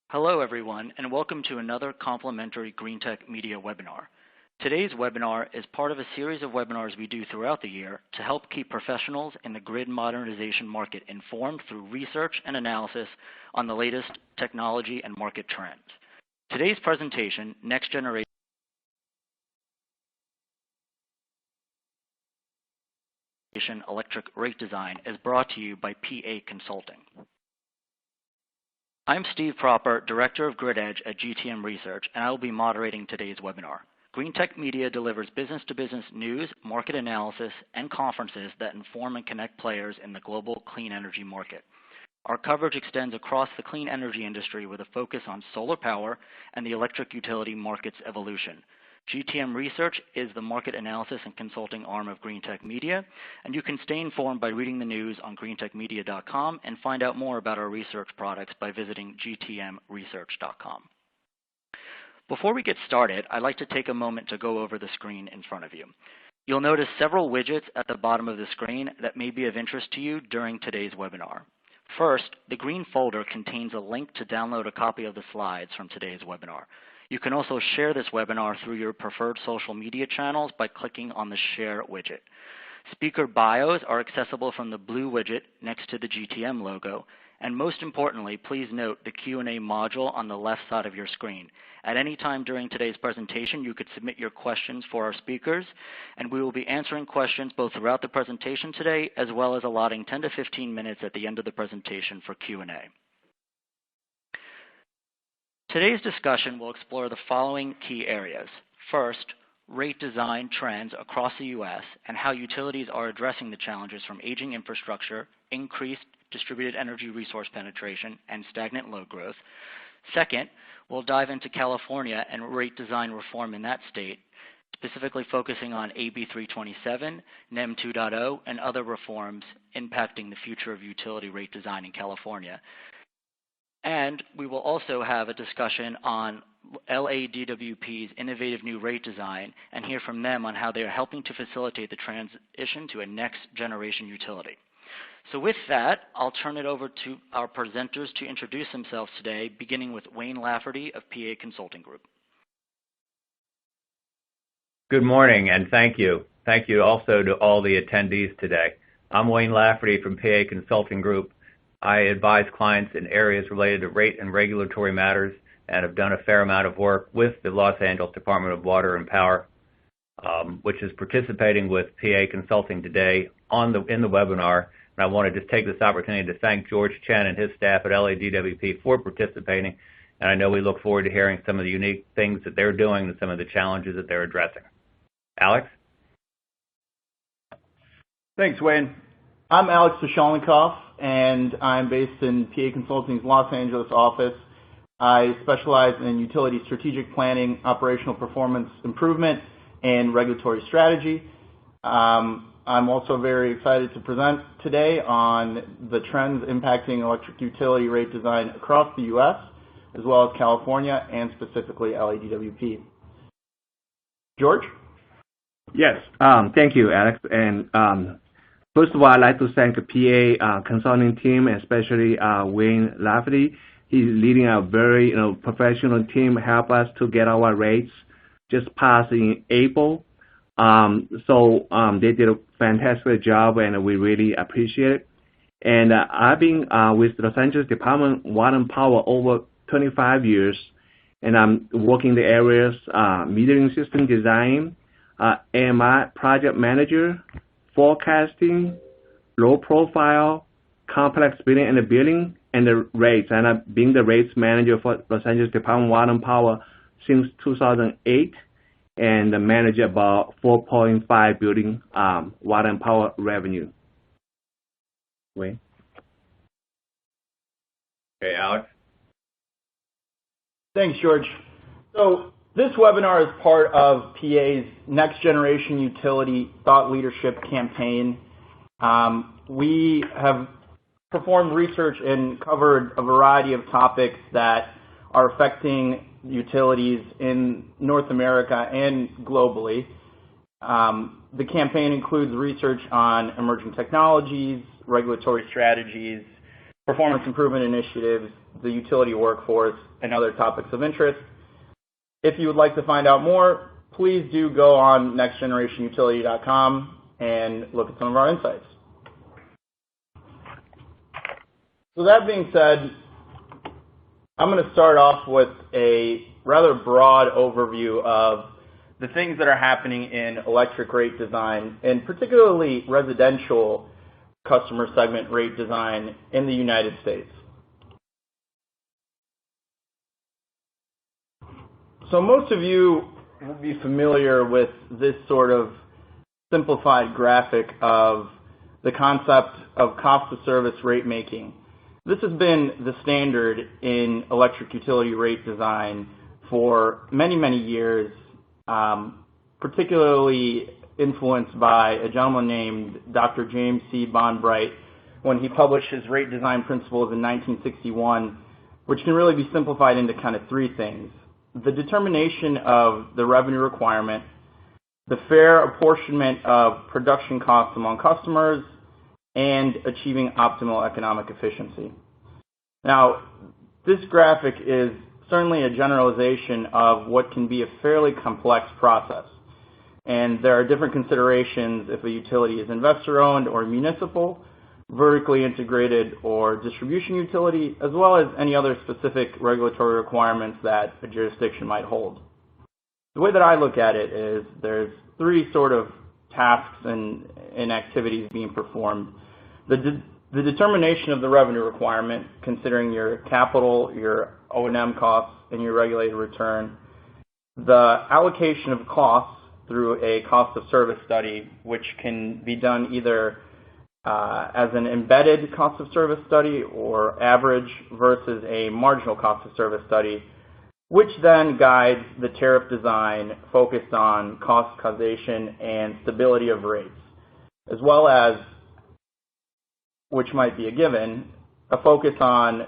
Hello everyone, and welcome to another complimentary Green Tech Media webinar. Today's webinar is part of a series of webinars we do throughout the year to help keep professionals in the grid modernization market informed through research and analysis on the latest technology and market trends. Today's presentation, Next Generation Electric Rate Design, is brought to you by PA Consulting. I'm Steve Proper, Director of Grid Edge at GTM Research, and I will be moderating today's webinar. Green Tech Media delivers business-to-business news, market analysis, and conferences that inform and connect players in the global clean energy market. Our coverage extends across the clean energy industry with a focus on solar power and the electric utility market's evolution. GTM Research is the market analysis and consulting arm of Green Tech Media, and you can stay informed by reading the news on greentechmedia.com and find out more about our research products by visiting gtmresearch.com. Before we get started, I'd like to take a moment to go over the screen in front of you. You'll notice several widgets at the bottom of the screen that may be of interest to you during today's webinar. First, the green folder contains a link to download a copy of the slides from today's webinar. You can also share this webinar through your preferred social media channels by clicking on the Share widget. Speaker bios are accessible from the blue widget next to the GTM logo. And most importantly, please note the Q&A module on the left side of your screen. At any time during today's presentation, you could submit your questions for our speakers, and we will be answering questions both throughout the presentation today as well as allotting 10 to 15 minutes at the end of the presentation for Q&A. Today's discussion will explore the following key areas. First, rate design trends across the U.S. and how utilities are addressing the challenges from aging infrastructure, increased distributed energy resource penetration, and stagnant load growth. Second, we'll dive into California and rate design reform in that state, specifically focusing on AB 327, NEM 2.0, and other reforms impacting the future of utility rate design in California. And we will also have a discussion on LADWP's innovative new rate design and hear from them on how they are helping to facilitate the transition to a next generation utility. So with that, I'll turn it over to our presenters to introduce themselves today, beginning with Wayne Lafferty of PA Consulting Group. Good morning, and thank you. Thank you also to all the attendees today. I'm Wayne Lafferty from PA Consulting Group. I advise clients in areas related to rate and regulatory matters and have done a fair amount of work with the Los Angeles Department of Water and Power, which is participating with PA Consulting today in the webinar. And I want to just take this opportunity to thank George Chen and his staff at LADWP for participating. And I know we look forward to hearing some of the unique things that they're doing and some of the challenges that they're addressing. Alex? Thanks, Wayne. I'm Alex Pischalnikov, and I'm based in PA Consulting's Los Angeles office. I specialize in utility strategic planning, operational performance improvement, and regulatory strategy. I'm also very excited to present today on the trends impacting electric utility rate design across the U.S., as well as California, and specifically LADWP. George? Yes, thank you, Alex. And first of all, I'd like to thank the PA consulting team, especially Wayne Lafferty. He's leading a very professional team, help us to get our rates just passed in April. So they did a fantastic job, and we really appreciate it. And I've been with the Los Angeles Department of Water and Power over 25 years, and I'm working the areas metering system design, AMI project manager, forecasting, low profile, complex billing and the billing, and the rates. And I've been the rates manager for Los Angeles Department of Water and Power since 2008, and manage about $4.5 billion water and power revenue. Wayne? Okay, Alex? Thanks, George. So this webinar is part of PA's Next Generation Utility Thought Leadership campaign. We have performed research and covered a variety of topics that are affecting utilities in North America and globally. The campaign includes research on emerging technologies, regulatory strategies, performance improvement initiatives, the utility workforce, and other topics of interest. If you would like to find out more, please do go on nextgenerationutility.com and look at some of our insights. So that being said, I'm going to start off with a rather broad overview of the things that are happening in electric rate design, and particularly residential customer segment rate design in the United States. So most of you will be familiar with this sort of simplified graphic of the concept of cost of service rate making. This has been the standard in electric utility rate design for many, many years, particularly influenced by a gentleman named Dr. James C. Bond-Bright when he published his rate design principles in 1961, which can really be simplified into kind of three things: the determination of the revenue requirement, the fair apportionment of production costs among customers, and achieving optimal economic efficiency. Now, this graphic is certainly a generalization of what can be a fairly complex process. And there are different considerations if a utility is investor-owned or municipal, vertically integrated or distribution utility, as well as any other specific regulatory requirements that a jurisdiction might hold. The way that I look at it is there's three sort of tasks and activities being performed. The determination of the revenue requirement, considering your capital, your O&M costs, and your regulated return. The allocation of costs through a cost of service study, which can be done either as an embedded cost of service study or average versus a marginal cost of service study, which then guides the tariff design focused on cost causation and stability of rates, as well as, which might be a given, a focus on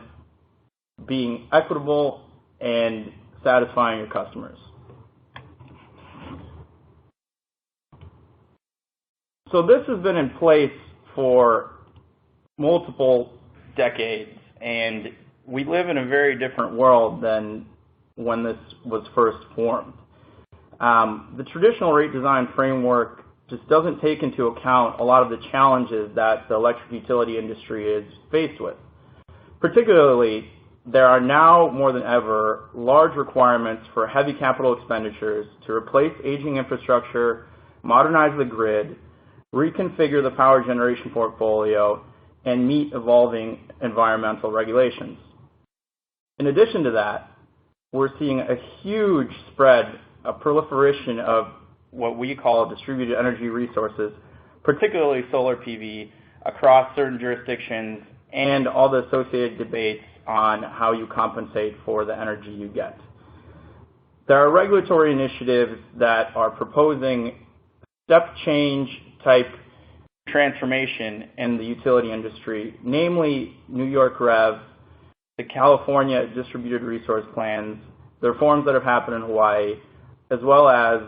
being equitable and satisfying your customers. So this has been in place for multiple decades, and we live in a very different world than when this was first formed. The traditional rate design framework just doesn't take into account a lot of the challenges that the electric utility industry is faced with. Particularly, there are now more than ever large requirements for heavy capital expenditures to replace aging infrastructure, modernize the grid, reconfigure the power generation portfolio, and meet evolving environmental regulations. In addition to that, we're seeing a huge spread, a proliferation of what we call distributed energy resources, particularly solar PV, across certain jurisdictions, and all the associated debates on how you compensate for the energy you get. There are regulatory initiatives that are proposing step change type transformation in the utility industry, namely New York REV, the California Distributed Resource Plans, the reforms that have happened in Hawaii, as well as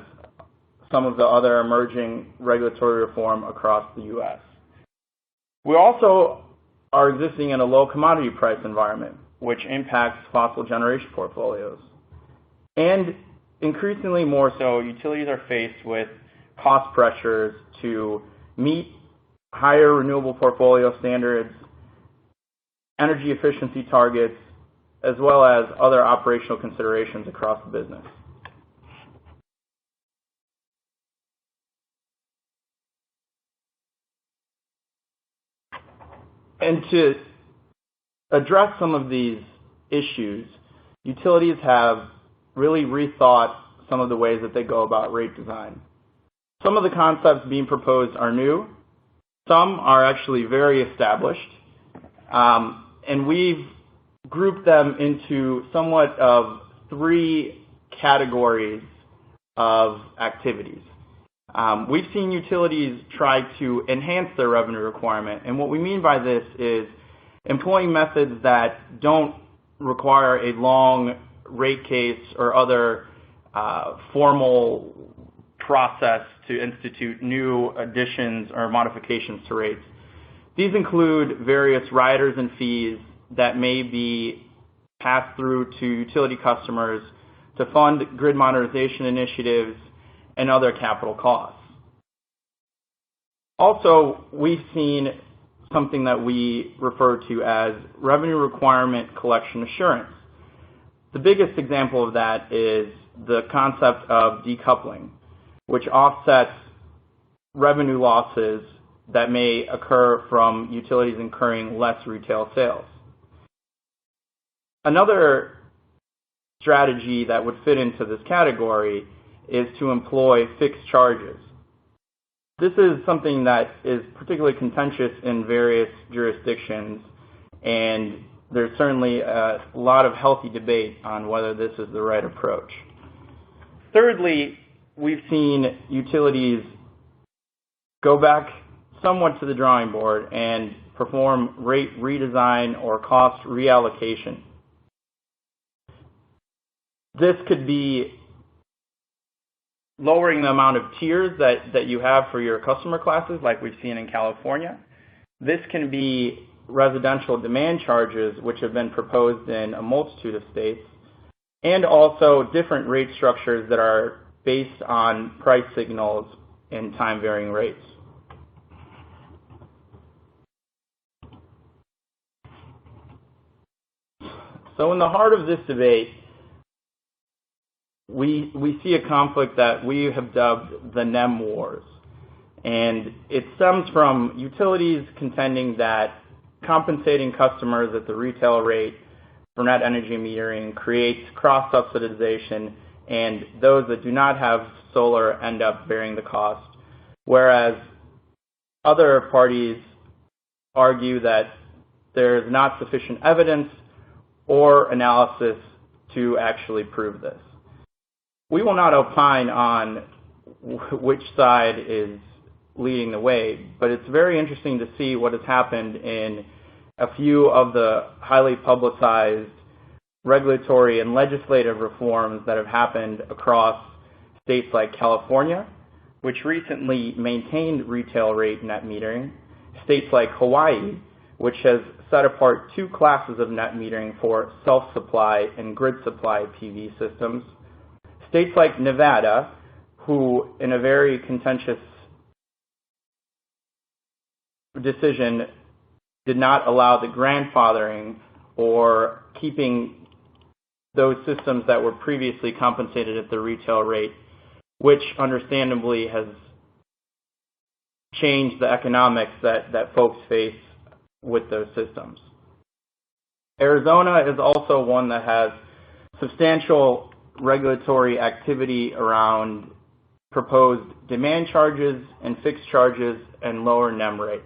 some of the other emerging regulatory reform across the U.S. We also are existing in a low commodity price environment, which impacts fossil generation portfolios. And increasingly more so, utilities are faced with cost pressures to meet higher renewable portfolio standards, energy efficiency targets, as well as other operational considerations across the business. And to address some of these issues, utilities have really rethought some of the ways that they go about rate design. Some of the concepts being proposed are new. Some are actually very established. And we've grouped them into somewhat of three categories of activities. We've seen utilities try to enhance their revenue requirement, and what we mean by this is employing methods that don't require a long rate case or other formal process to institute new additions or modifications to rates. These include various riders and fees that may be passed through to utility customers to fund grid modernization initiatives and other capital costs. Also, we've seen something that we refer to as revenue requirement collection assurance. The biggest example of that is the concept of decoupling, which offsets revenue losses that may occur from utilities incurring less retail sales. Another strategy that would fit into this category is to employ fixed charges. This is something that is particularly contentious in various jurisdictions, and there's certainly a lot of healthy debate on whether this is the right approach. Thirdly, we've seen utilities go back somewhat to the drawing board and perform rate redesign or cost reallocation. This could be lowering the amount of tiers that you have for your customer classes, like we've seen in California. This can be residential demand charges, which have been proposed in a multitude of states, and also different rate structures that are based on price signals and time-varying rates. So in the heart of this debate, we see a conflict that we have dubbed the NEM Wars. And it stems from utilities contending that compensating customers at the retail rate for net energy metering creates cross-subsidization, and those that do not have solar end up bearing the cost, whereas other parties argue that there is not sufficient evidence or analysis to actually prove this. We will not opine on which side is leading the way, but it's very interesting to see what has happened in a few of the highly publicized regulatory and legislative reforms that have happened across states like California, which recently maintained retail rate net metering, states like Hawaii, which has set apart two classes of net metering for self-supply and grid supply PV systems, states like Nevada, who in a very contentious decision did not allow the grandfathering or keeping those systems that were previously compensated at the retail rate, which understandably has changed the economics that folks face with those systems. Arizona is also one that has substantial regulatory activity around proposed demand charges and fixed charges and lower NEM rates.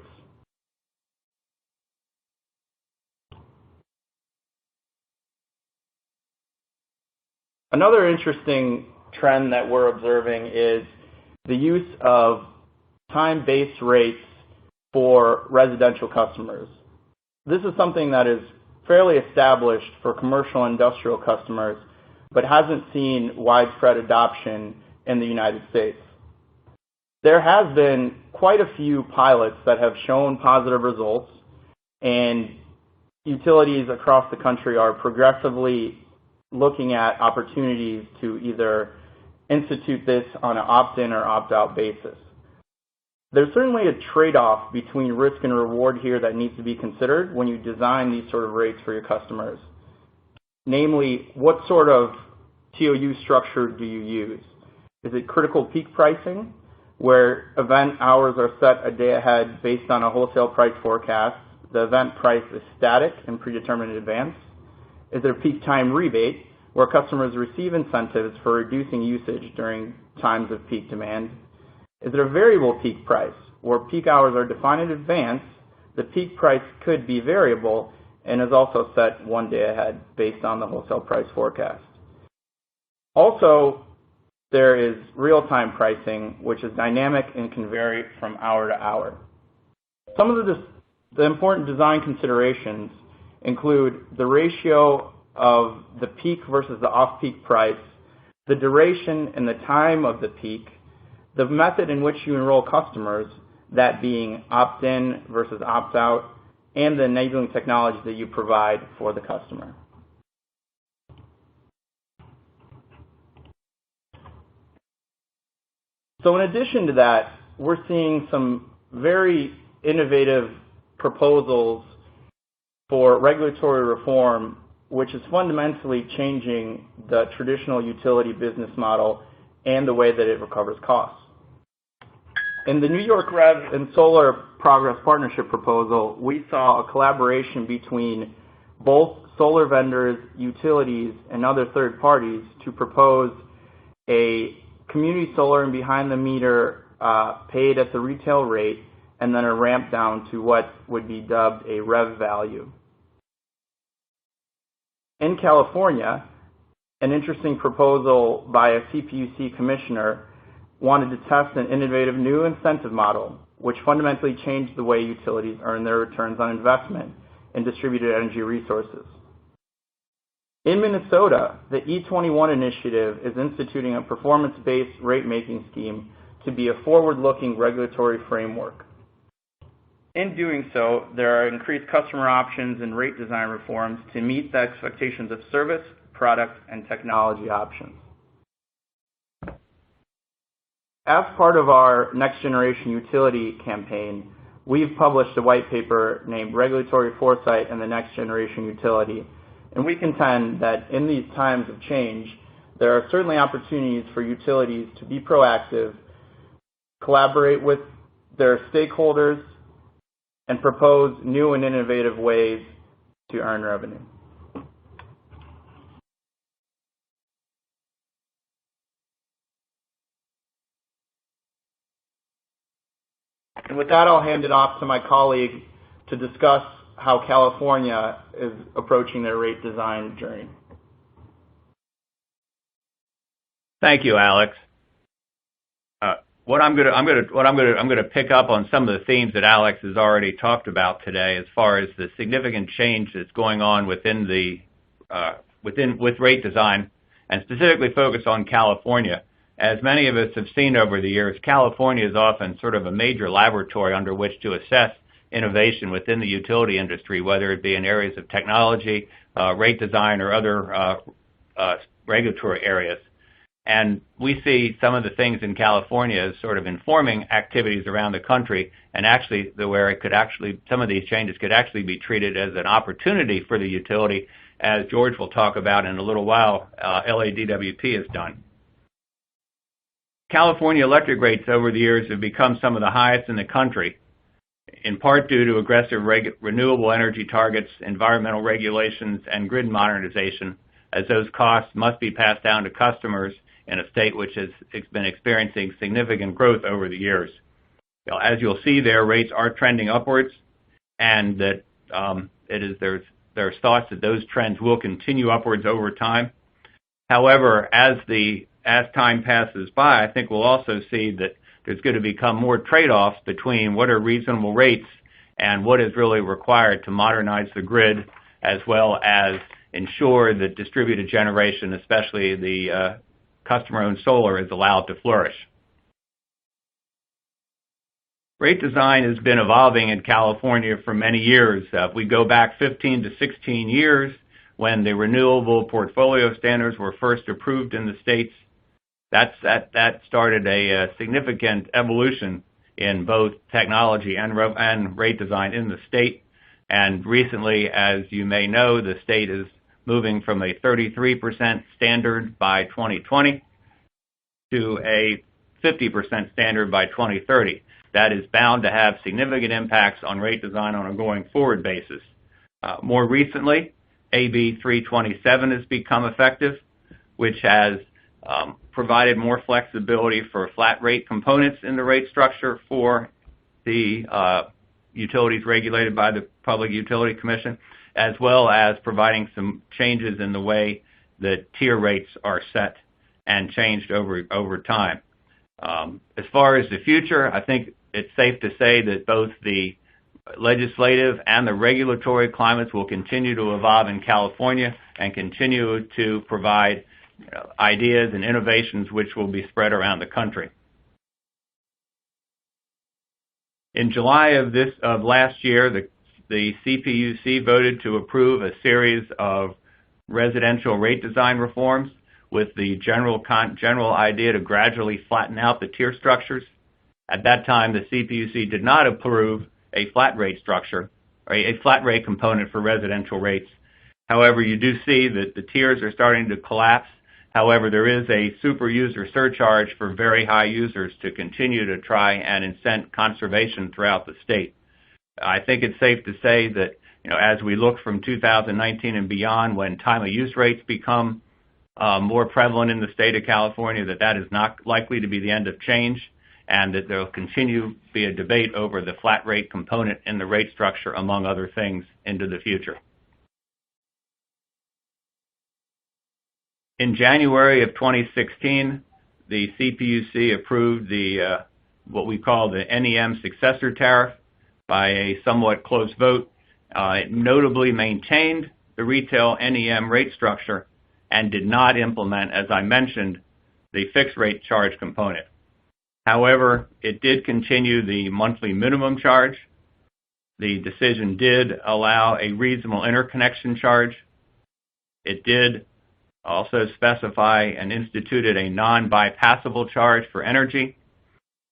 Another interesting trend that we're observing is the use of time-based rates for residential customers. This is something that is fairly established for commercial and industrial customers, but hasn't seen widespread adoption in the United States. There has been quite a few pilots that have shown positive results, and utilities across the country are progressively looking at opportunities to either institute this on an opt-in or opt-out basis. There's certainly a trade-off between risk and reward here that needs to be considered when you design these sort of rates for your customers. Namely, what sort of TOU structure do you use? Is it critical peak pricing, where event hours are set a day ahead based on a wholesale price forecast? The event price is static and predetermined in advance. Is there peak time rebate, where customers receive incentives for reducing usage during times of peak demand? Is there a variable peak price, where peak hours are defined in advance? The peak price could be variable and is also set one day ahead based on the wholesale price forecast. Also, there is real-time pricing, which is dynamic and can vary from hour to hour. Some of the important design considerations include the ratio of the peak versus the off-peak price, the duration and the time of the peak, the method in which you enroll customers, that being opt-in versus opt-out, and the enabling technology that you provide for the customer. So in addition to that, we're seeing some very innovative proposals for regulatory reform, which is fundamentally changing the traditional utility business model and the way that it recovers costs. In the New York REV and Solar Progress Partnership proposal, we saw a collaboration between both solar vendors, utilities, and other third parties to propose a community solar and behind-the-meter paid at the retail rate, and then a ramp down to what would be dubbed a REV value. In California, an interesting proposal by a CPUC commissioner wanted to test an innovative new incentive model, which fundamentally changed the way utilities earn their returns on investment in distributed energy resources. In Minnesota, the E21 initiative is instituting a performance-based rate-making scheme to be a forward-looking regulatory framework. In doing so, there are increased customer options and rate design reforms to meet the expectations of service, product, and technology options. As part of our Next Generation Utility campaign, we've published a white paper named Regulatory Foresight and the Next Generation Utility, and we contend that in these times of change, there are certainly opportunities for utilities to be proactive, collaborate with their stakeholders, and propose new and innovative ways to earn revenue. And with that, I'll hand it off to my colleague to discuss how California is approaching their rate design journey. Thank you, Alex. What I'm going to pick up on some of the themes that Alex has already talked about today, as far as the significant change that's going on with rate design, and specifically focus on California. As many of us have seen over the years, California is often sort of a major laboratory under which to assess innovation within the utility industry, whether it be in areas of technology, rate design, or other regulatory areas. And we see some of the things in California as sort of informing activities around the country, and actually where some of these changes could actually be treated as an opportunity for the utility, as George will talk about in a little while, LADWP has done. California electric rates over the years have become some of the highest in the country, in part due to aggressive renewable energy targets, environmental regulations, and grid modernization, as those costs must be passed down to customers in a state which has been experiencing significant growth over the years. As you'll see, their rates are trending upwards, and that there's thoughts that those trends will continue upwards over time. However, as time passes by, I think we'll also see that there's going to become more trade-offs between what are reasonable rates and what is really required to modernize the grid, as well as ensure that distributed generation, especially the customer-owned solar, is allowed to flourish. Rate design has been evolving in California for many years. If we go back 15 to 16 years, when the renewable portfolio standards were first approved in the states, that started a significant evolution in both technology and rate design in the state. And recently, as you may know, the state is moving from a 33% standard by 2020 to a 50% standard by 2030. That is bound to have significant impacts on rate design on a going forward basis. More recently, AB 327 has become effective, which has provided more flexibility for flat rate components in the rate structure for the utilities regulated by the Public Utility Commission, as well as providing some changes in the way that tier rates are set and changed over time. As far as the future, I think it's safe to say that both the legislative and the regulatory climates will continue to evolve in California and continue to provide ideas and innovations which will be spread around the country. In July of last year, the CPUC voted to approve a series of residential rate design reforms with the general idea to gradually flatten out the tier structures. At that time, the CPUC did not approve a flat rate structure, or a flat rate component for residential rates. However, you do see that the tiers are starting to collapse. However, there is a super user surcharge for very high users to continue to try and incent conservation throughout the state. I think it's safe to say that, as we look from 2019 and beyond, when time of use rates become more prevalent in the state of California, that is not likely to be the end of change, and that there will continue to be a debate over the flat rate component in the rate structure, among other things, into the future. In January of 2016, the CPUC approved what we call the NEM successor tariff by a somewhat close vote. It notably maintained the retail NEM rate structure and did not implement, as I mentioned, the fixed rate charge component. However, it did continue the monthly minimum charge. The decision did allow a reasonable interconnection charge. It did also specify and instituted a non-bypassable charge for energy.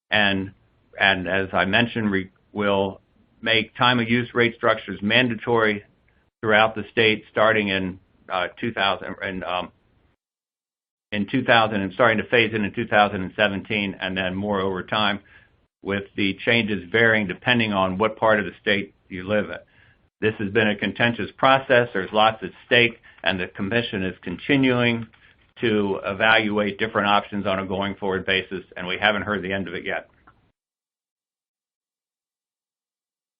And as I mentioned, will make time of use rate structures mandatory throughout the state starting in 2000 and starting to phase in 2017, and then more over time, with the changes varying depending on what part of the state you live in. This has been a contentious process. There's lots at stake, and the Commission is continuing to evaluate different options on a going forward basis, and we haven't heard the end of it yet.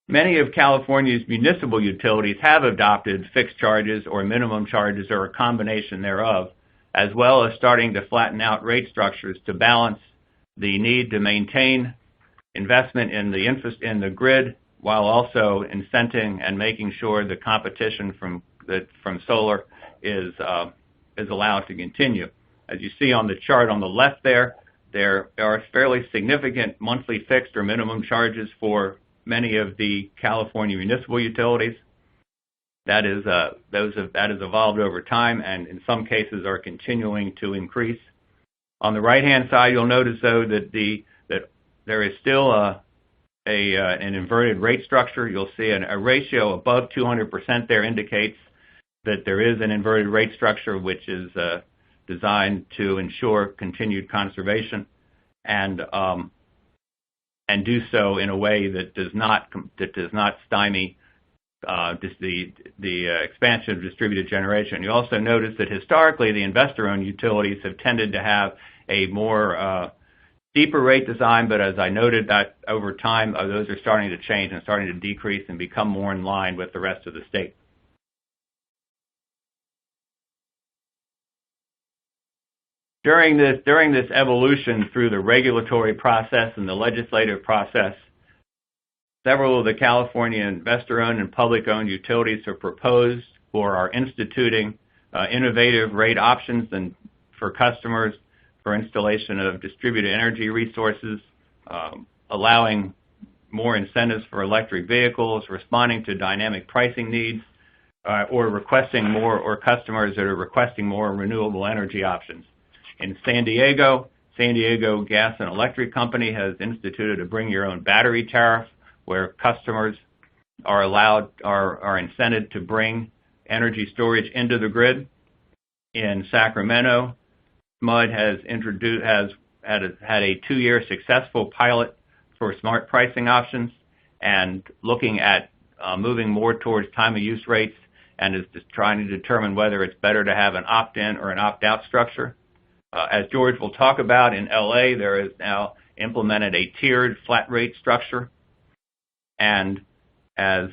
Many of California's municipal utilities have adopted fixed charges or minimum charges or a combination thereof, as well as starting to flatten out rate structures to balance the need to maintain investment in the grid, while also incenting and making sure the competition from solar is allowed to continue. As you see on the chart on the left there are fairly significant monthly fixed or minimum charges for many of the California municipal utilities. That has evolved over time, and in some cases are continuing to increase. On the right-hand side, you'll notice, though, that there is still an inverted rate structure. You'll see a ratio above 200% there indicates that there is an inverted rate structure, which is designed to ensure continued conservation and do so in a way that does not stymie the expansion of distributed generation. You also notice that historically the investor-owned utilities have tended to have a more steeper rate design, but as I noted, that over time those are starting to change and starting to decrease and become more in line with the rest of the state. During this evolution through the regulatory process and the legislative process, several of the California investor-owned and public-owned utilities have proposed or are instituting innovative rate options for customers for installation of distributed energy resources, allowing more incentives for electric vehicles, responding to dynamic pricing needs, or customers that are requesting more renewable energy options. In San Diego Gas and Electric Company has instituted a bring your own battery tariff, where customers are incented to bring energy storage into the grid. In Sacramento, SMUD has had a 2-year successful pilot for smart pricing options and looking at moving more towards time of use rates, and is just trying to determine whether it's better to have an opt-in or an opt-out structure. As George will talk about, in LA, there is now implemented a tiered flat rate structure. And as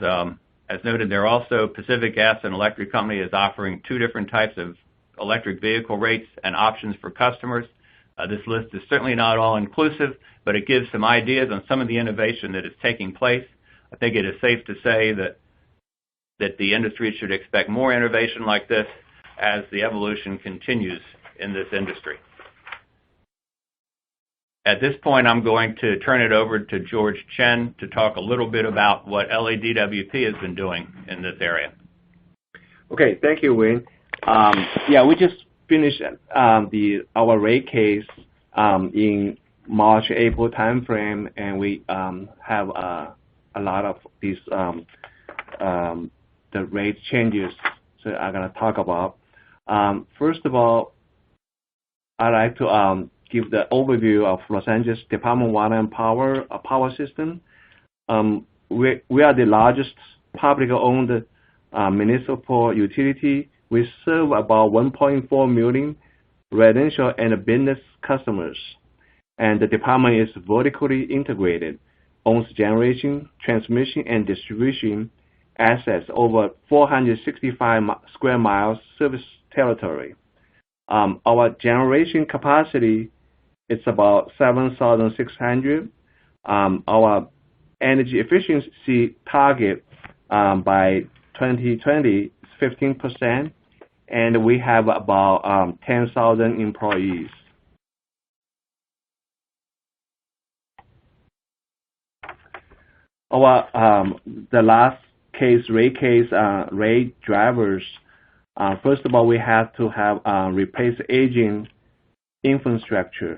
noted, there also Pacific Gas and Electric Company is offering 2 different types of electric vehicle rates and options for customers. This list is certainly not all inclusive, but it gives some ideas on some of the innovation that is taking place. I think it is safe to say that the industry should expect more innovation like this as the evolution continues in this industry. At this point, I'm going to turn it over to George Chen to talk a little bit about what LADWP has been doing in this area. Okay, thank you, Wayne. Yeah, we just finished our rate case in March, April timeframe, and we have a lot of these the rate changes. So I'm going to talk about. First of all, I'd like to give the overview of Los Angeles Department of Water and Power power system. We are the largest publicly owned municipal utility. We serve about 1.4 million residential and business customers. And the department is vertically integrated, owns generation, transmission, and distribution assets over 465 square miles service territory. Our generation capacity is about 7,600. Our energy efficiency target by 2020 is 15%, and we have about 10,000 employees. Our the last rate case rate drivers. First of all, we have to have replace aging infrastructure.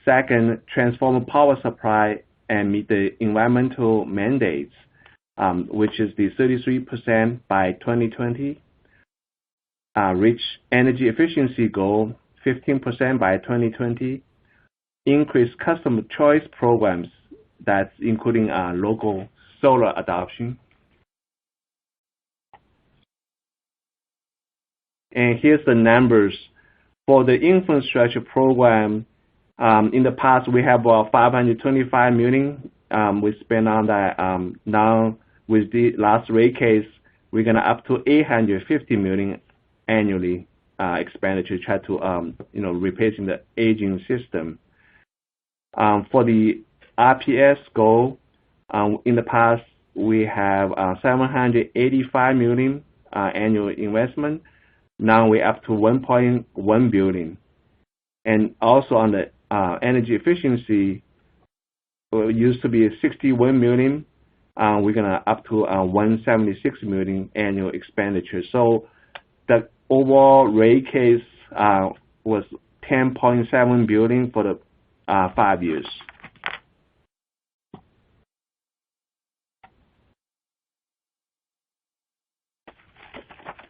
Second, transform power supply and meet the environmental mandates, which is the 33% by 2020. Reach energy efficiency goal 15% by 2020. Increase customer choice programs, that's including local solar adoption. And here's the numbers. For the infrastructure program, in the past we have about $525 million we spent on that. Now with the last rate case, we're gonna up to $850 million annually expenditure to try to replacing the aging system. For the RPS goal, in the past we have $785 million annual investment. Now we're up to $1.1 billion. And also on the energy efficiency, it used to be $61 million. We're gonna up to $176 million annual expenditure. So the overall rate case was $10.7 billion for the 5 years.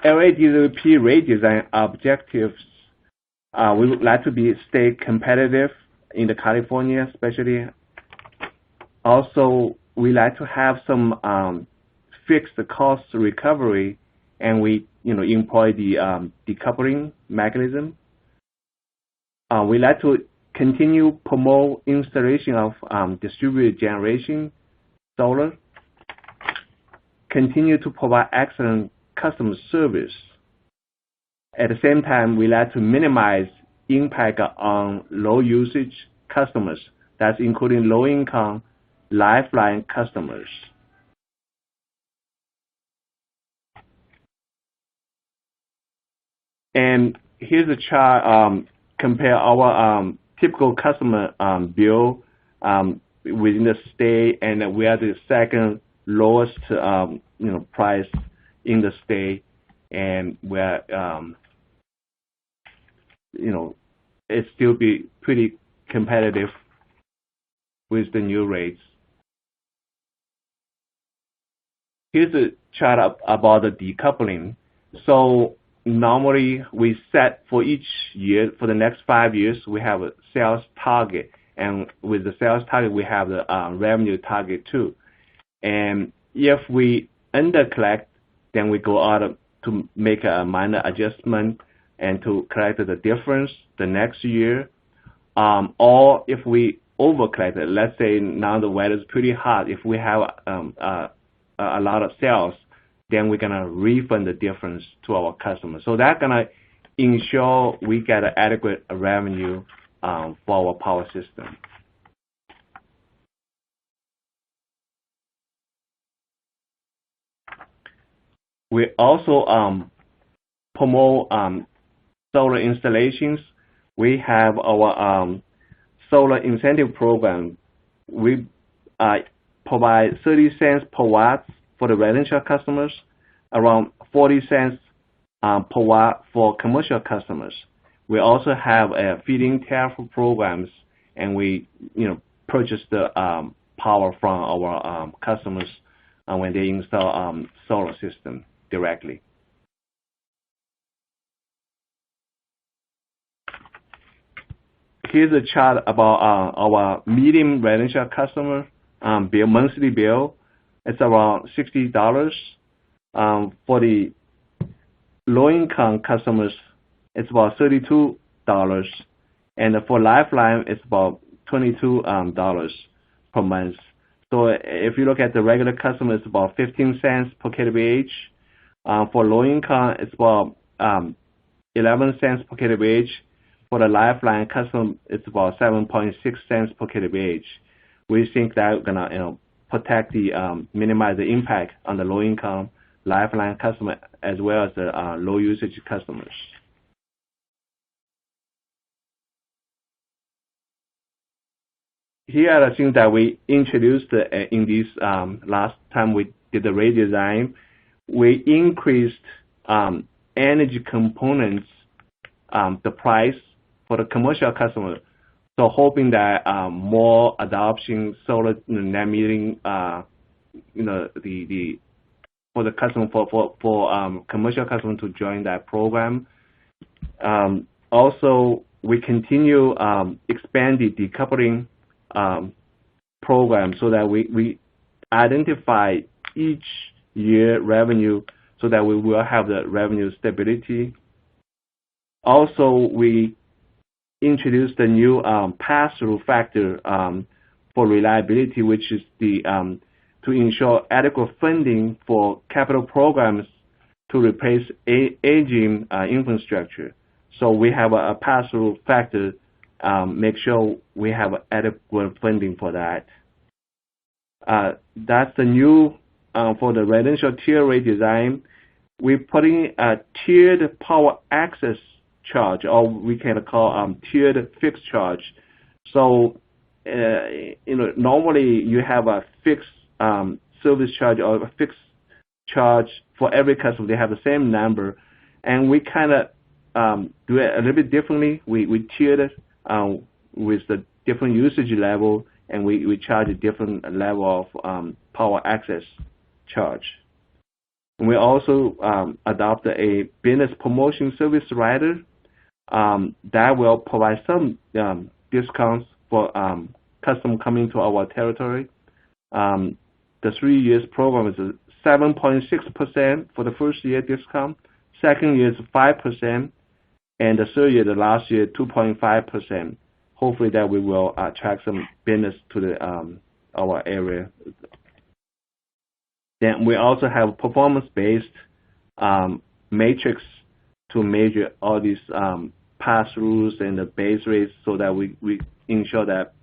LADWP rate design objectives. We would like to stay competitive in the California, especially. Also, we like to have some fixed cost recovery, and we employ the decoupling mechanism. We like to continue promote installation of distributed generation, solar. Continue to provide excellent customer service. At the same time, we like to minimize impact on low usage customers. That's including low income, lifeline customers. And here's a chart compare our typical customer bill within the state, and we are the second lowest price in the state, and we're it still be pretty competitive with the new rates. Here's a chart about the decoupling. So normally we set for each year, for the next 5 years, we have a sales target, and with the sales target we have the revenue target too. And if we under collect, then we go out to make a minor adjustment and to collect the difference the next year. Or if we over collect it, let's say now the weather is pretty hot, if we have a lot of sales, then we're gonna refund the difference to our customers. So that's gonna ensure we get an adequate revenue for our power system. We also promote solar installations. We have our solar incentive program. We provide 30 cents per watt for the residential customers, around 40 cents per watt for commercial customers. We also have feed-in tariff programs, and we purchase the power from our customers when they install solar system directly. Here's a chart about our medium residential customer monthly bill. It's around $60. For the low-income customers, it's about $32, and for Lifeline, it's about $22 per month. So if you look at the regular customer, it's about 15 cents per kWh. For low income, it's about 11 cents per kWh. For the Lifeline customer, it's about 7.6 cents per kWh. We think that we're gonna protect minimize the impact on the low income Lifeline customer as well as the low usage customers. Here are the things that we introduced in this last time we did the rate design. We increased energy components, the price for the commercial customer. So hoping that more adoption solar net metering, for the customer for commercial customer to join that program. Also, we continue expand the decoupling program so that we identify each year revenue so that we will have the revenue stability. Also, we introduced a new pass-through factor for reliability, which is the to ensure adequate funding for capital programs to replace aging infrastructure. So we have a pass-through factor, make sure we have adequate funding for that. That's the new for the residential tier rate design. We're putting a tiered power access charge, or we can call tiered fixed charge. So normally you have a fixed service charge or a fixed charge for every customer. They have the same number, and we kind of do it a little bit differently. We tiered it with the different usage level, and we charge a different level of power access charge. And we also adopted a business promotion service rider that will provide some discounts for customers coming to our territory. The 3 years program is 7.6% for the first year discount. Second year is 5%, and the third year, the last year, 2.5%. Hopefully that we will attract some business to our area. Then we also have performance-based matrix to measure all these pass-throughs and the base rates so that we ensure that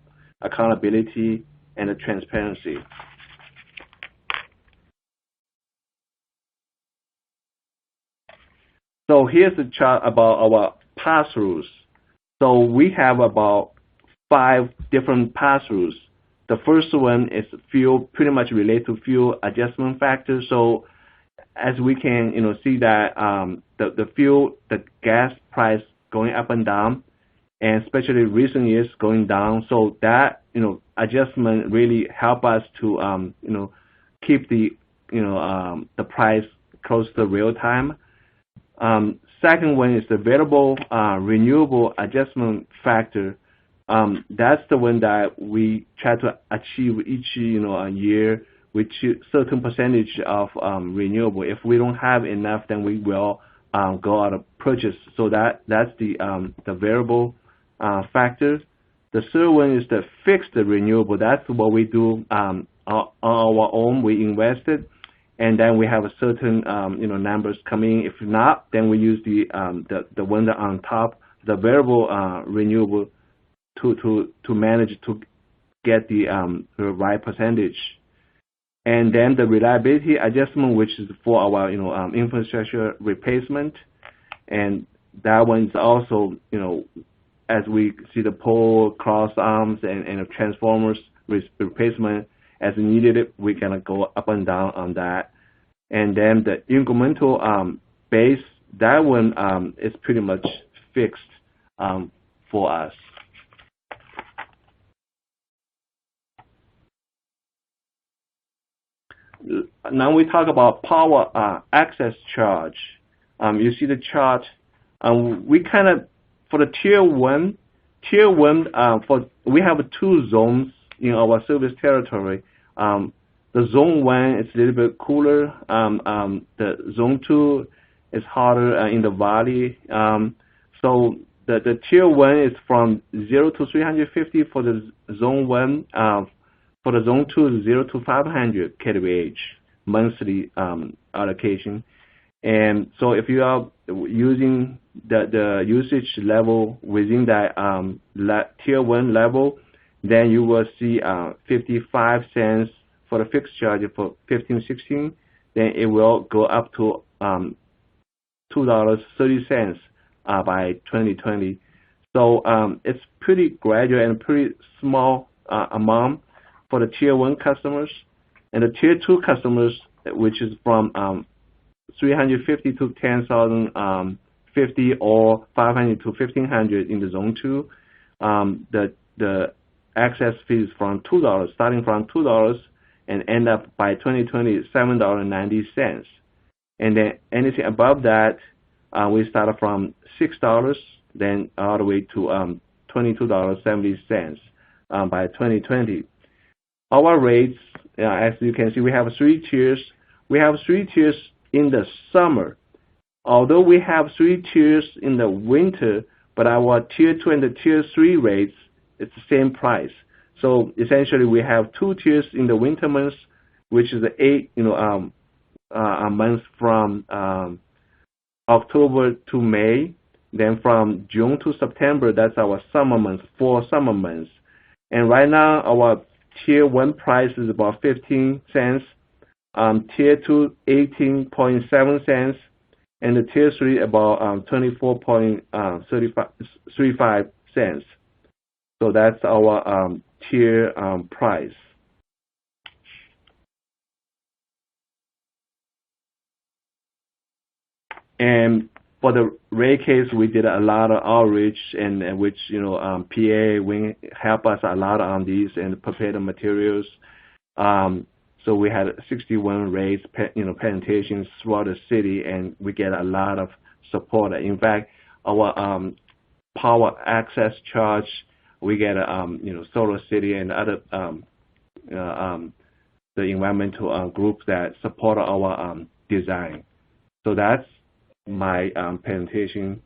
accountability and the transparency. So here's a chart about our pass-throughs. So we have about 5 different pass-throughs. The first one is fuel, pretty much related to fuel adjustment factor. So as we can see that the gas price going up and down, and especially recent years going down. So that adjustment really help us to keep the price close to real time. Second one is the variable renewable adjustment factor. That's the one that we try to achieve each year with certain percentage of renewable. If we don't have enough, then we will go out of purchase. So that's the variable factor. The third one is the fixed renewable. That's what we do on our own. We invested, and then we have a certain numbers coming. If not, then we use the one that on top, the variable renewable to manage to get the right percentage. And then the reliability adjustment, which is for our infrastructure replacement, and that one's also as we see the pole, cross arms, and transformers replacement as needed, we're gonna go up and down on that. And then the incremental base, that one is pretty much fixed for us. Now we talk about power access charge. You see the chart. We kind of, for the tier one, we have 2 zones in our service territory. The zone 1 is a little bit cooler. The zone 2 is hotter in the valley. So the tier 1 is from 0 to 350 for the zone 1. For the zone 2, 0 to 500 kWh monthly allocation. And so if you are using the usage level within that tier 1 level, then you will see 55 cents for the fixed charge for 15, 16. Then it will go up to $2.30 by 2020. So it's pretty gradual and pretty small amount for the tier 1 customers. And the tier 2 customers, which is from 350 to 10,050 or 500 to 1,500 in the zone 2, the access fee is from $2, starting from $2, and end up by 2020 $7.90. And then anything above that, we start from $6, then all the way to $22.70 by 2020. Our rates, as you can see, we have 3 tiers. We have 3 tiers in the summer. Although we have 3 tiers in the winter, but our tier 2 and the tier 3 rates, it's the same price. So essentially, we have 2 tiers in the winter months, which is the 8, a month from October to May. Then from June to September, that's our summer months, 4 summer months. And right now, our tier 1 price is about 15 cents, tier 2 18.7 cents, and the tier 3 about 24.35 cents. So that's our tier price. And for the rate case, we did a lot of outreach, and which PA will help us a lot on these and prepare the materials. So we had 61 rates, presentations throughout the city, and we get a lot of support. In fact, our power access charge, we get Solar City and other the environmental groups that support our design. So that's my presentation.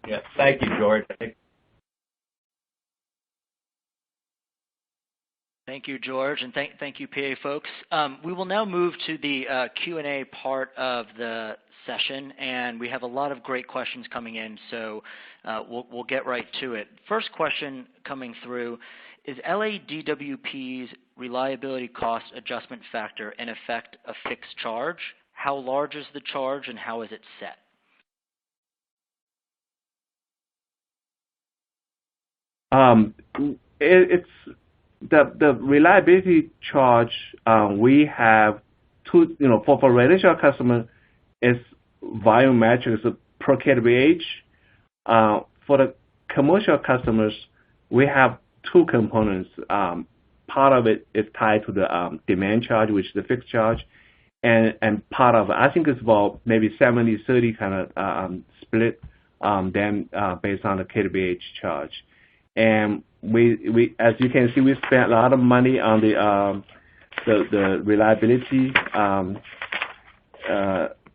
Yeah, thank you, George. Thank you, George, and thank you, PA folks. We will now move to the Q&A part of the session, and we have a lot of great questions coming in, so we'll get right to it. First question coming through: is LADWP's reliability cost adjustment factor in effect a fixed charge? How large is the charge, and how is it set? It's the reliability charge. We have two, for residential customer, it's volumetric, so per kWh. For the commercial customers, we have 2 components. Part of it is tied to the demand charge, which is the fixed charge, and part of it, I think it's about maybe 70-30 kind of split, then based on the kWh charge. And we as you can see, we spent a lot of money on the reliability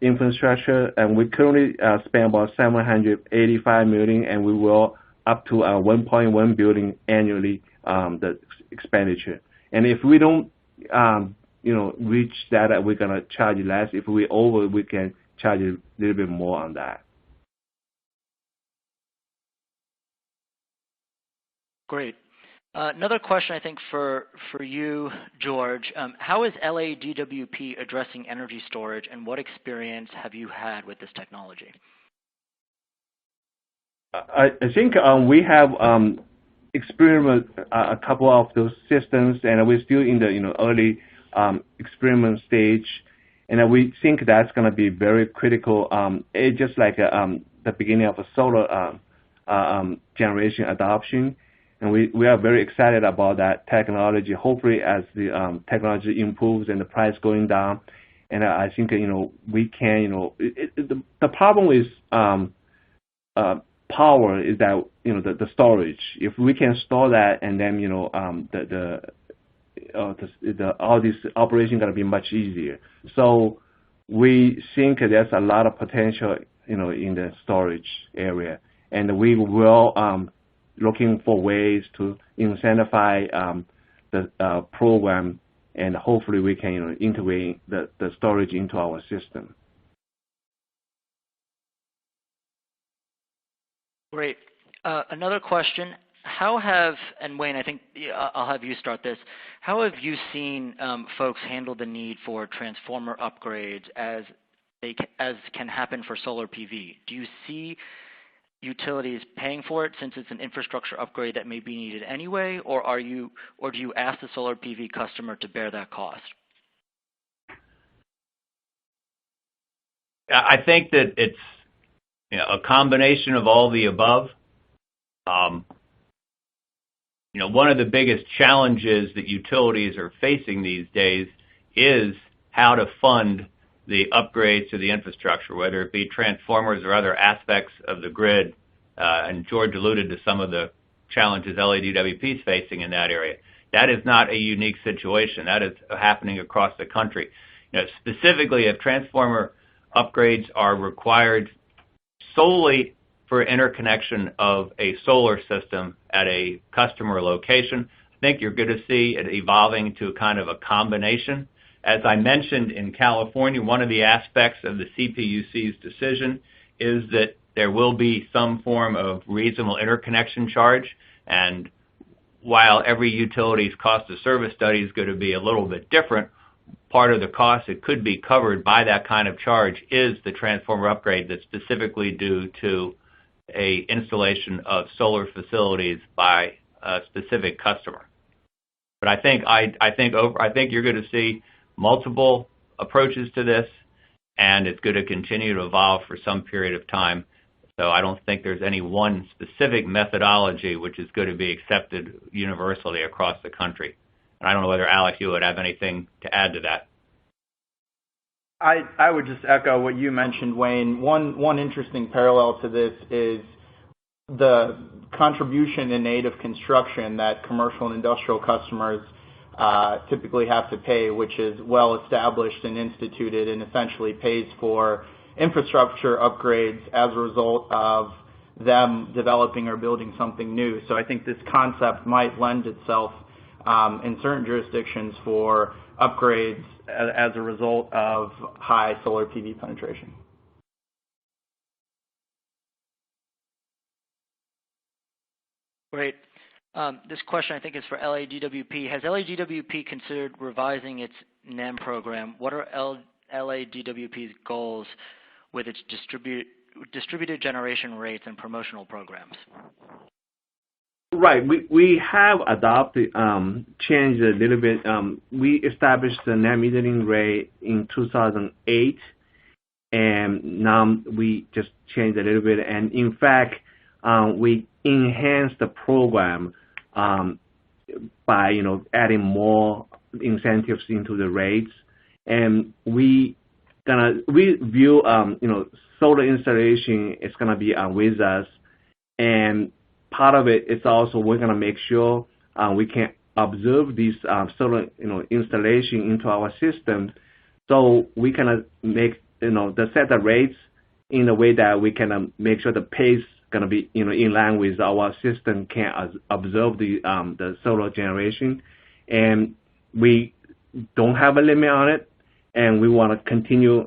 infrastructure, and we currently spend about $785 million, and we will up to $1.1 billion annually, the expenditure. And if we don't reach that, we're gonna charge less. If we over, we can charge a little bit more on that. Great. Another question, I think, for you, George. How is LADWP addressing energy storage, and what experience have you had with this technology? I think we have experimented a couple of those systems, and we're still in the early experiment stage, and we think that's going to be very critical. It's just like the beginning of a solar generation adoption. And we are very excited about that technology. Hopefully, as the technology improves and the price going down, and I think we can. The problem with power is that the storage. If we can store that, and then all this operation going to be much easier. So we think there's a lot of potential in the storage area, and we will. Looking for ways to incentivize the program, and hopefully we can integrate the storage into our system. Great. Another question. How have, and Wayne, I think I'll have you start this, how have you seen folks handle the need for transformer upgrades as can happen for solar PV? Do you see utilities paying for it since it's an infrastructure upgrade that may be needed anyway, or do you ask the solar PV customer to bear that cost? I think that it's a combination of all the above. One of the biggest challenges that utilities are facing these days is how to fund the upgrades to the infrastructure, whether it be transformers or other aspects of the grid. And George alluded to some of the challenges LADWP is facing in that area. That is not a unique situation. That is happening across the country. Specifically, if transformer upgrades are required solely for interconnection of a solar system at a customer location, I think you're going to see it evolving to kind of a combination. As I mentioned, in California, one of the aspects of the CPUC's decision is that there will be some form of reasonable interconnection charge. And while every utility's cost of service study is going to be a little bit different, part of the cost that could be covered by that kind of charge is the transformer upgrade that's specifically due to a installation of solar facilities by a specific customer. But I think you're going to see multiple approaches to this, and it's going to continue to evolve for some period of time. So I don't think there's any one specific methodology which is going to be accepted universally across the country. And I don't know whether, Alex, you would have anything to add to that. I would just echo what you mentioned, Wayne. One interesting parallel to this is the contribution in aid of construction that commercial and industrial customers typically have to pay, which is well established and instituted and essentially pays for infrastructure upgrades as a result of them developing or building something new. So I think this concept might lend itself in certain jurisdictions for upgrades as a result of high solar PV penetration. Great. This question, I think, is for LADWP. Has LADWP considered revising its NEM program? What are LADWP's goals with its distributed generation rates and promotional programs? Right. We have adopted, changed a little bit. We established the NEM metering rate in 2008, and now we just changed a little bit. And in fact, we enhanced the program by adding more incentives into the rates, and we view solar installation is gonna be with us, and part of it is also we're gonna make sure we can observe these solar installation into our system, so we can make set the rates in a way that we can make sure the pace going to be in line with our system can observe the solar generation, and we don't have a limit on it, and we want to continue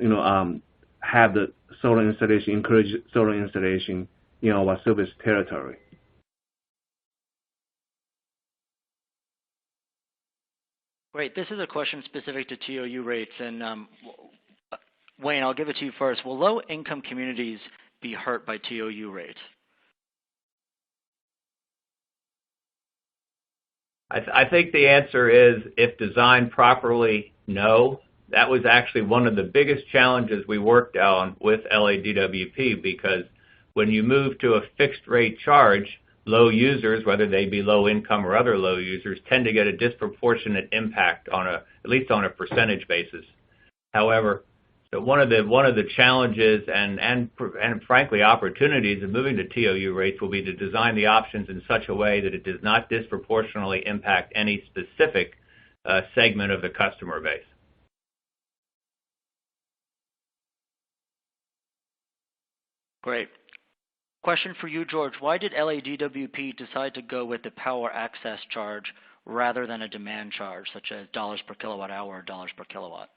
have the solar installation, encourage solar installation in our service territory. Great. This is a question specific to TOU rates, and Wayne, I'll give it to you first. Will low-income communities be hurt by TOU rates? I think the answer is, if designed properly, no. That was actually one of the biggest challenges we worked on with LADWP, because when you move to a fixed rate charge, low users, whether they be low income or other low users, tend to get a disproportionate impact on at least on a percentage basis. However, so one of the challenges and frankly opportunities of moving to TOU rates will be to design the options in such a way that it does not disproportionately impact any specific segment of the customer base. Great. Question for you, George. Why did LADWP decide to go with the power access charge rather than a demand charge, such as dollars per kilowatt hour or dollars per kilowatt?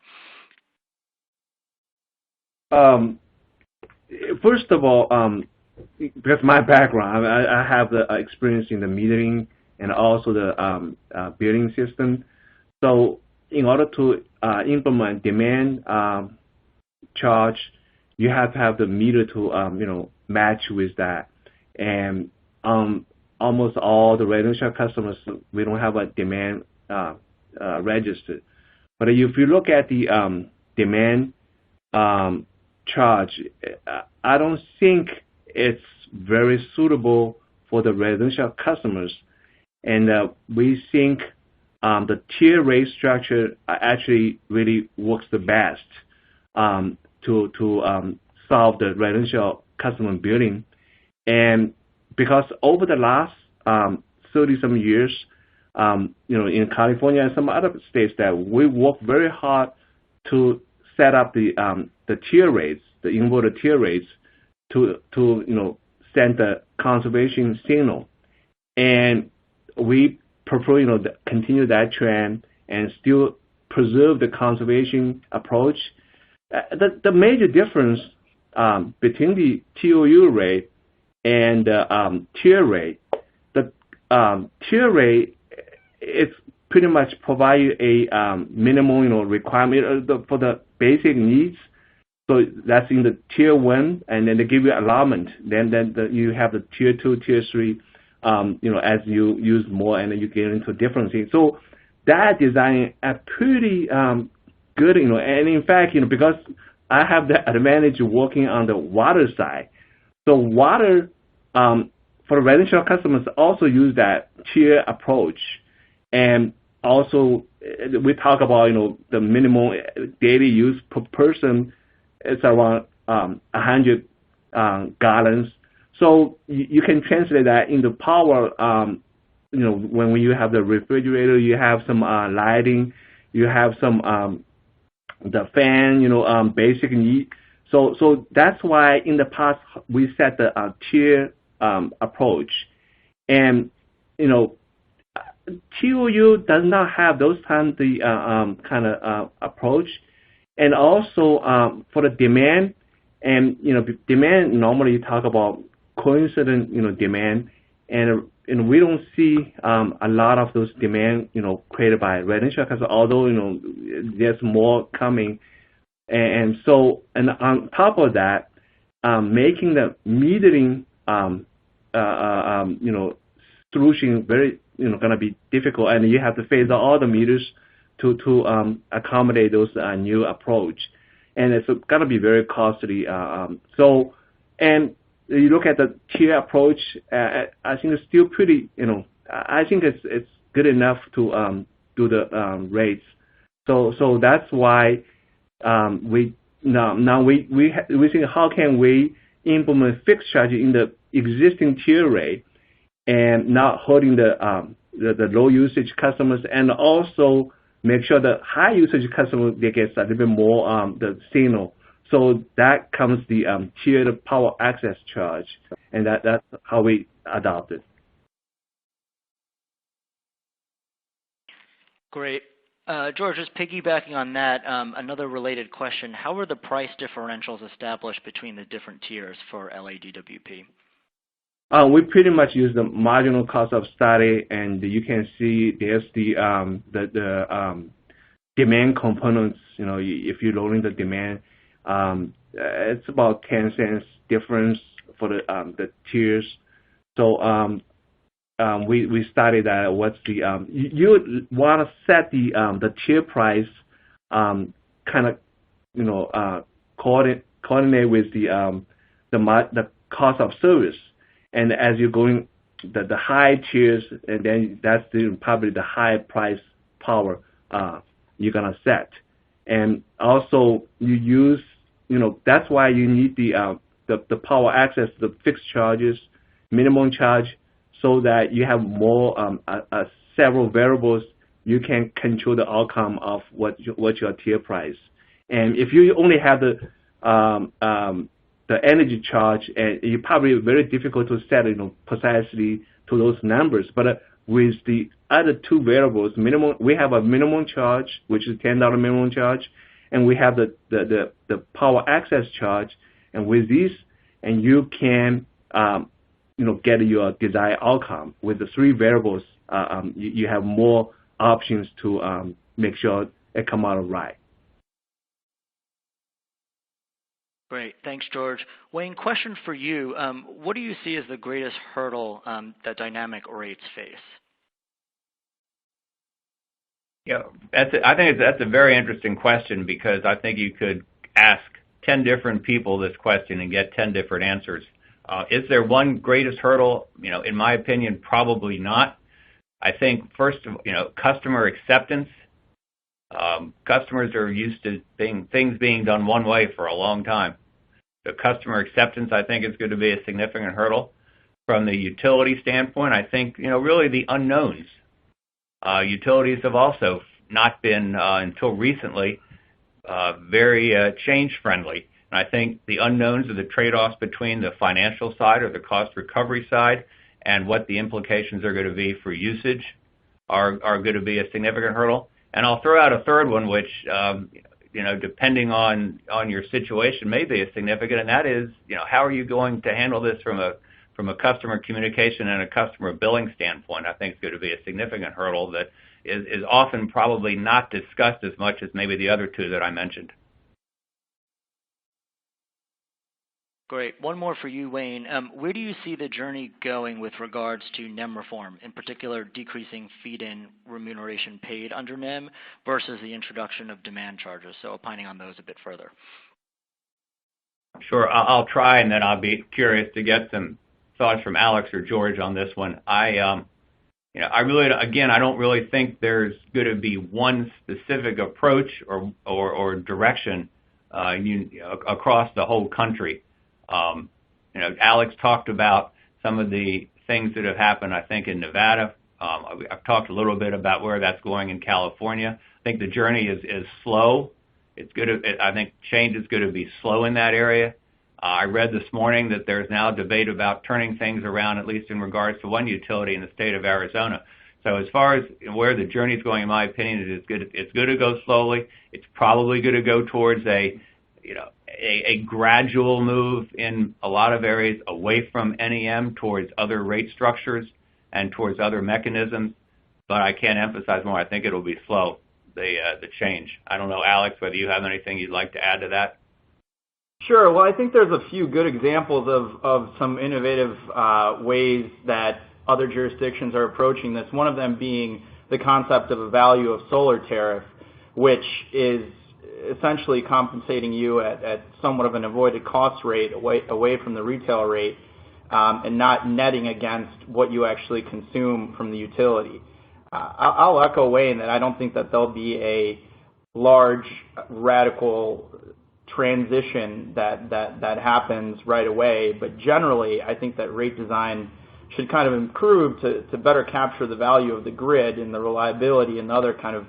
First of all, because my background, I have the experience in the metering and also the billing system. So in order to implement demand charge, you have to have the meter to match with that. And almost all the residential customers, we don't have a demand registered. But if you look at the demand charge, I don't think it's very suitable for the residential customers, and we think the tier rate structure actually really works the best to solve the residential customer billing. And because over the last 30-some years, in California and some other states, that we work very hard to set up the tier rates, the inverter tier rates, to send the conservation signal, and we prefer continue that trend and still preserve the conservation approach. The major difference between the TOU rate and the tier rate, the tier rate is pretty much provide a minimum requirement for the basic needs. So that's in the tier 1, and then they give you allotment. Then you have the tier 2, tier 3, as you use more and then you get into different things. So that design is pretty good, and in fact, because I have the advantage of working on the water side. So water, for the residential customers, also use that tier approach. And also, we talk about, the minimum daily use per person is around 100 gallons. So you can translate that into power. When you have the refrigerator, you have some lighting, you have some the fan, basic need. So that's why in the past we set the tier approach, and TOU does not have those kind of approach. And also for the demand, and demand, normally you talk about coincident demand, and we don't see a lot of those demand created by residential customers, although there's more coming. And so, and on top of that, making the metering solution very going to be difficult, and you have to phase out all the meters to accommodate those new approach, and it's going to be very costly. So, and you look at the tier approach, I think it's still pretty. I think it's good enough to do the rates. So that's why we think, how can we implement fixed charge in the existing tier rate and not hurting the low usage customers, and also make sure that high usage customers, they get a little bit more the signal. So that comes the tiered power access charge, and that's how we adopted. Great. George, just piggybacking on that, another related question: how are the price differentials established between the different tiers for LADWP? We pretty much use the marginal cost of study, and you can see there's the demand components. If you're lowering the demand, it's about 10 cents difference for the tiers. So we studied that. What's the you want to set the tier price kind of coordinate with the cost of service, and as you're going the high tiers, and then that's probably the high price power you're gonna set. And also you use that's why you need the power access, the fixed charges, minimum charge, so that you have more several variables you can control the outcome of what your tier price. And if you only have the energy charge, and you probably very difficult to set precisely to those numbers. But with the other two variables, we have a minimum charge, which is $10 minimum charge, and we have the power access charge. And with these, and you can get your desired outcome. With the three variables, you have more options to make sure it come out right. Great. Thanks, George. Wayne, question for you. What do you see as the greatest hurdle that dynamic rates face? Yeah, I think that's a very interesting question, because I think you could ask 10 different people this question and get 10 different answers. Is there one greatest hurdle? In my opinion, probably not. I think first, customer acceptance. Customers are used to things being done one way for a long time. The customer acceptance, I think, is going to be a significant hurdle. From the utility standpoint, I think, really the unknowns. Utilities have also not been, until recently, very change-friendly. And I think the unknowns are the trade-offs between the financial side or the cost recovery side and what the implications are going to be for usage are going to be a significant hurdle. And I'll throw out a third one, which, depending on your situation, may be a significant, and that is, how are you going to handle this from a customer communication and a customer billing standpoint? I think it's going to be a significant hurdle that is often probably not discussed as much as maybe the other two that I mentioned. Great. One more for you, Wayne. Where do you see the journey going with regards to NEM reform, in particular decreasing feed-in remuneration paid under NEM versus the introduction of demand charges? So opining on those a bit further. Sure. I'll try, and then I'll be curious to get some thoughts from Alex or George on this one. I don't really think there's going to be one specific approach or direction across the whole country. Alex talked about some of the things that have happened, I think, in Nevada. I've talked a little bit about where that's going in California. I think the journey is slow. I think change is going to be slow in that area. I read this morning that there's now debate about turning things around, at least in regards to one utility in the state of Arizona. So as far as where the journey is going, in my opinion, it's going to go slowly. It's probably going to go towards a gradual move in a lot of areas away from NEM towards other rate structures and towards other mechanisms. But I can't emphasize more. I think it'll be slow, the change. I don't know, Alex, whether you have anything you'd like to add to that. Sure. Well, I think there's a few good examples of some innovative ways that other jurisdictions are approaching this, one of them being the concept of a value of solar tariff, which is essentially compensating you at somewhat of an avoided cost rate away from the retail rate, and not netting against what you actually consume from the utility. I'll echo Wayne that I don't think that there'll be a large radical transition that happens right away, but generally I think that rate design should kind of improve to better capture the value of the grid and the reliability and other kind of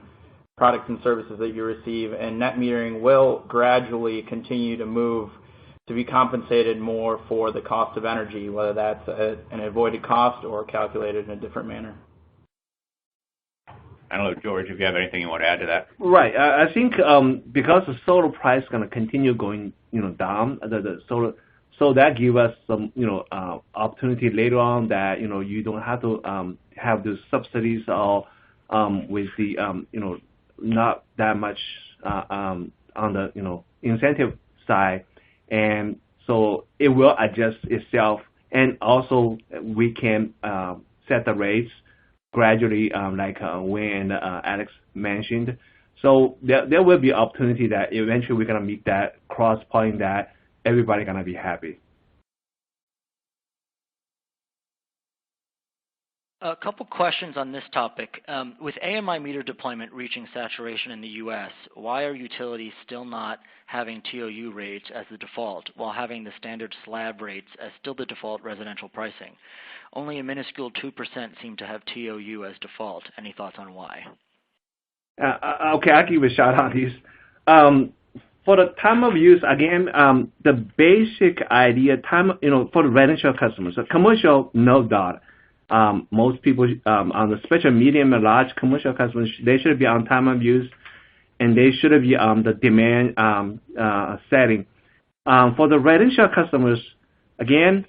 products and services that you receive, and net metering will gradually continue to move to be compensated more for the cost of energy, whether that's an avoided cost or calculated in a different manner. I don't know, George, if you have anything you want to add to that. Right. I think because the solar price is going to continue going down, the So that gives us some, opportunity later on that, you don't have to have the subsidies or with the, not that much on the, incentive side. And so it will adjust itself. And also we can set the rates gradually, like Wayne and Alex mentioned. So there will be opportunity that eventually we're going to meet that cross point that everybody's going to be happy. A couple questions on this topic. With AMI meter deployment reaching saturation in the U.S., why are utilities still not having TOU rates as the default while having the standard slab rates as still the default residential pricing? Only a minuscule 2% seem to have TOU as default. Any thoughts on why? Okay, I'll give a shot on this. For the time of use, again, the basic idea, for the residential customers, so commercial, no doubt. Most people on the special, medium, and large commercial customers, they should be on time of use, and they should be on the demand setting. For the residential customers, again,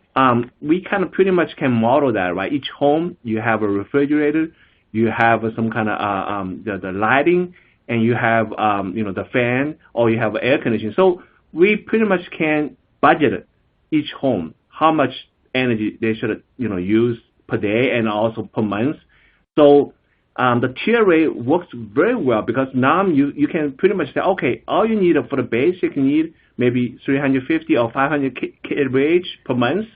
we kind of pretty much can model that, right? Each home, you have a refrigerator, you have some kind of the lighting, and you have the fan, or you have air conditioning. So we pretty much can budget each home how much energy they should use per day and also per month. So the tier rate works very well because now you can pretty much say, okay, all you need for the basic need maybe 350 or 500 kWh per month.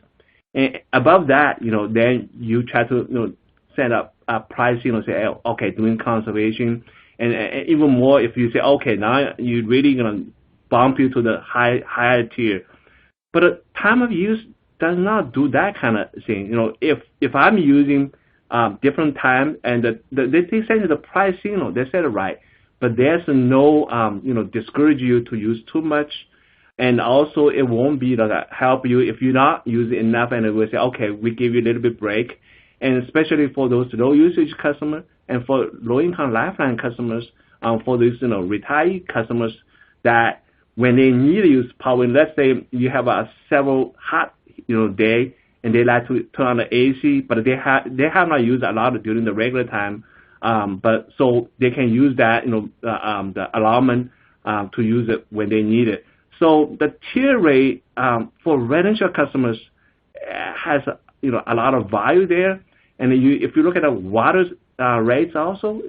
And above that, then you try to set up a pricing and say, okay, doing conservation. And even more if you say, okay, now you're really going to bump you to the higher tier. But the time of use does not do that kind of thing. If I'm using different time and they send you the pricing, they said it right, but there's no discourage you to use too much, and also it won't be that help you if you're not using enough, and it will say, okay, we give you a little bit break, and especially for those low usage customers and for low income lifeline customers, for these retiree customers that when they need to use power, let's say you have a several hot day, and they like to turn on the AC, but they have not used a lot during the regular time, but so they can use that, the allotment to use it when they need it. So the tier rate for residential customers has a lot of value there, and if you look at the water rates also,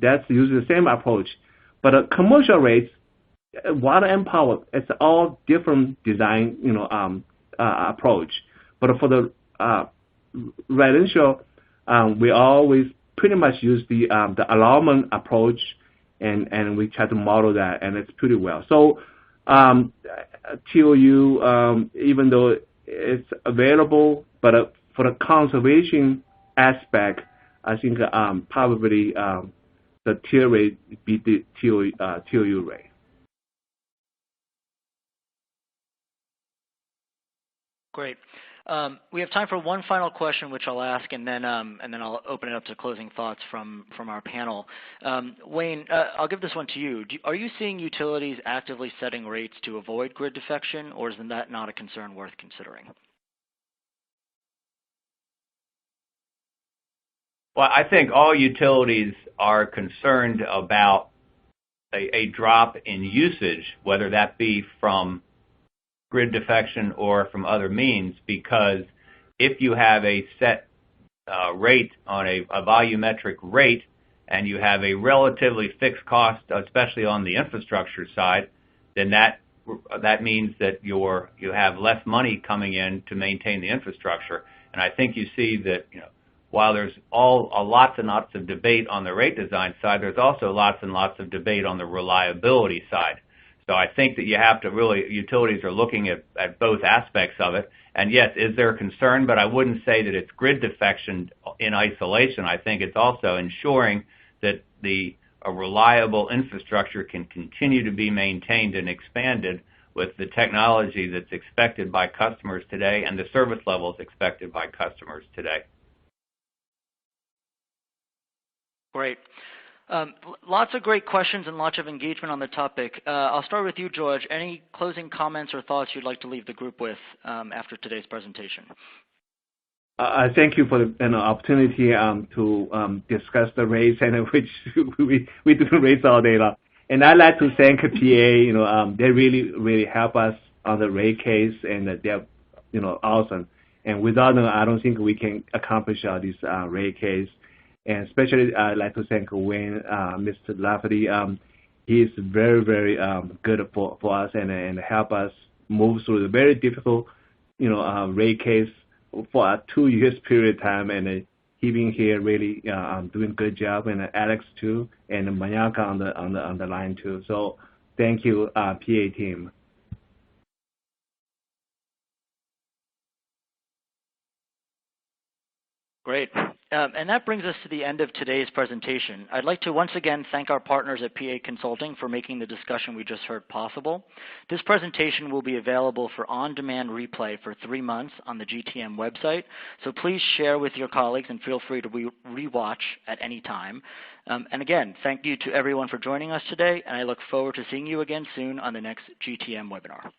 that's using the same approach, but commercial rates, water and power, it's all different design, approach. But for the residential, we always pretty much use the allotment approach, and we try to model that, and it's pretty well. So TOU, even though it's available, but for the conservation aspect, I think probably the tier rate beat the TOU rate. Great. We have time for one final question, which I'll ask, and then I'll open it up to closing thoughts from our panel. Wayne, I'll give this one to you. Are you seeing utilities actively setting rates to avoid grid defection, or is that not a concern worth considering? Well, I think all utilities are concerned about a drop in usage, whether that be from grid defection or from other means, because if you have a set rate on a volumetric rate and you have a relatively fixed cost, especially on the infrastructure side, then that means that you have less money coming in to maintain the infrastructure. And I think you see that while there's lots and lots of debate on the rate design side, there's also lots and lots of debate on the reliability side. So I think that you have to utilities are looking at both aspects of it. And yes, is there a concern? But I wouldn't say that it's grid defection in isolation. I think it's also ensuring that a reliable infrastructure can continue to be maintained and expanded with the technology that's expected by customers today and the service levels expected by customers today. Great. Lots of great questions and lots of engagement on the topic. I'll start with you, George. Any closing comments or thoughts you'd like to leave the group with after today's presentation? Thank you for the opportunity to discuss the rates, and which we do rates all day long. And I'd like to thank PA. They really help us on the rate case, and they're awesome. And without them, I don't think we can accomplish all these rate case. And especially, I'd like to thank Wayne, Mr. Lafferty. He is very good for us and help us move through the very difficult, rate case for a 2 years period of time. And he been here really doing a good job, and Alex too, and Mayaka on the line too. So thank you, PA team. Great. And that brings us to the end of today's presentation. I'd like to once again thank our partners at PA Consulting for making the discussion we just heard possible. This presentation will be available for on-demand replay for 3 months on the GTM website, so please share with your colleagues and feel free to re-watch at any time. And again, thank you to everyone for joining us today, and I look forward to seeing you again soon on the next GTM webinar.